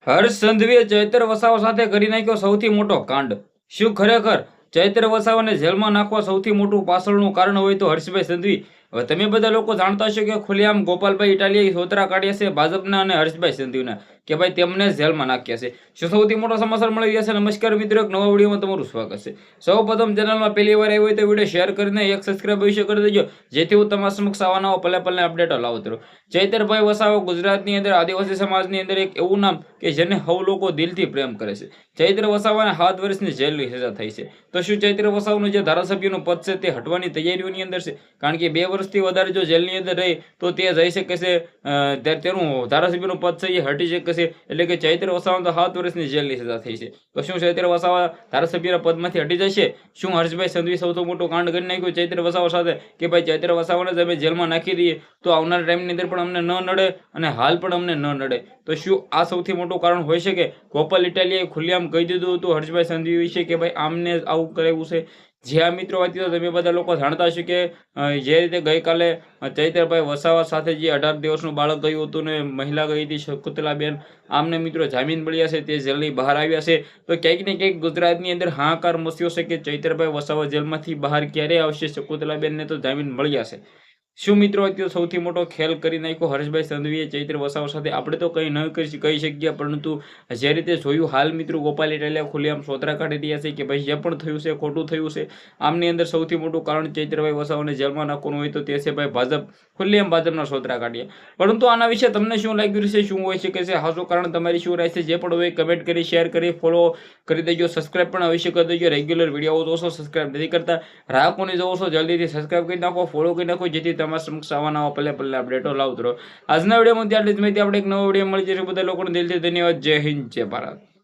હર્ષ સંઘવીએ ચૈતર વસાવા સાથે કરી નાખ્યો સૌથી મોટો કાંડ. શું ખરેખર ચૈતર વસાવાને જેલમાં નાખવા સૌથી મોટું પાછળનું કારણ હોય તો હર્ષભાઈ સંઘવી? હવે તમે બધા લોકો જાણતા હશો કે ખુલ્લેઆમ ગોપાલભાઈ ઇટાલિયાએ સોતરા કાઢ્યા છે ભાજપના અને હર્ષભાઈ સંઘવીના, કે ભાઈ તેમને જેલમાં નાખ્યા છે. શું સૌથી મોટો સમાચાર મળી રહ્યા છે? નમસ્કાર મિત્રો, એક નવા વિડીયોમાં તમારું સ્વાગત છે. સૌપ્રથમ ચેનલમાં પહેલી વાર આવ્યો હોય તો વિડીયો શેર કરીને એક સબસ્ક્રાઇબ અવશ્ય કરી દેજો, જેથી હું તમારા સમક્ષ આવા નવા પલે પલને અપડેટો લાવતો રહું. ચૈતરભાઈ વસાવા ગુજરાતની અંદર આદિવાસી સમાજની અંદર એક એવું નામ કે જેને સૌ લોકો દિલથી પ્રેમ કરે છે. ચૈત્ર વસાવાને 7 વર્ષની જેલની સજા થઈ છે. તો શું ચૈત્ર વસાવાનું જે ધારાસભ્યનું પદ છે તે હટવાની તૈયારીઓની અંદર છે? કારણ કે 2 વર્ષથી વધારે જો જેલની અંદર રહે તો તે જઈ શકે છે, તેનું ધારાસભ્યનું પદ છે એ હટી શકે છે. એટલે કે ચૈત્ર વસાવા તો 7 વર્ષની જેલની સજા થઈ છે. તો શું ચૈત્ર વસાવા ધારાસભ્યના પદમાંથી હટી જશે? શું હર્ષભાઈ સંઘવી સૌથી મોટું કાંડ કરી નાખ્યું ચૈત્ર વસાવા સાથે કે ભાઈ ચૈત્ર વસાવાને જ અમે જેલમાં નાખી દઈએ તો આવનાર ટાઈમની અંદર પણ અમને ન નડે અને હાલ પણ અમને ન નડે? તો શું આ સૌથી મોટું કારણ હોઈ શકે? ગોપાલ ઇટાલિયાએ ખુલ્લેઆમ કહી દીધું હતું હર્ષભાઈ સંઘવી વિશે કે ભાઈ આમને આવું કરેવું છે. જ્યાં મિત્રો વાત તો તમે બધા લોકો જાણતા હશો કે જે રીતે ગઈકાલે ચૈતરભાઈ વસાવા સાથે જે 18 દિવસનું બાળક ગયું હતું ને મહિલા ગઈ હતી શકુંતલાબેન, આમને મિત્રો જામીન મળ્યા છે, તે જેલની બહાર આવ્યા છે. તો ક્યાંક ને ક્યાંક ગુજરાતની અંદર હાહાકાર મચ્યો છે કે ચૈતરભાઈ વસાવા જેલમાંથી બહાર ક્યારે આવશે? શકુંતલાબેનને તો જામીન મળ્યા છે. શું મિત્રો અત્યારે સૌથી મોટો ખેલ કરી નાખ્યો હર્ષભાઈ સંઘવીએ ચૈત્ર વસાવા સાથે? આપણે તો કંઈ ન કહી શકીએ, પરંતુ જે રીતે જોયું હાલ મિત્રો ગોપાલ ઇટાલિયા ખુલ્લેઆમ સોતરા કાઢી રહ્યા છે કે ભાઈ જે પણ થયું છે ખોટું થયું છે. આમની અંદર સૌથી મોટું કારણ ચૈત્રભાઈ વસાવાને જેલમાં નાખવાનું હોય તો તે છે ભાઈ ભાજપ. ખુલ્લેઆમ ભાજપના સોતરા કાઢ્યા. પરંતુ આના વિશે તમને શું લાગ્યું છે? શું હોય શકે છે હાચું કારણ? તમારી શું રાય છે? જે પણ હોય કમેન્ટ કરી, શેર કરી, ફોલો કરી દેજો. સબસ્ક્રાઇબ પણ અવશ્ય કરી દેજો. રેગ્યુલર વિડીયો જોશો, સબસ્ક્રાઇબ નથી કરતા, રાહ કોની જોવો છો? જલ્દીથી સબસ્ક્રાઇબ કરી નાખો, ફોલો કરી નાખો, જેથી તમારા સમક્ષ આવા નવા પલે પલે અપડેટો લાવતો રહો. આજના વિડીયોમાં આટલી જ માહિતી. આપણે એક નવો વિડીયો મળી જશે. બધા લોકોને દિલથી ધન્યવાદ. જય હિન્દ, જય ભારત.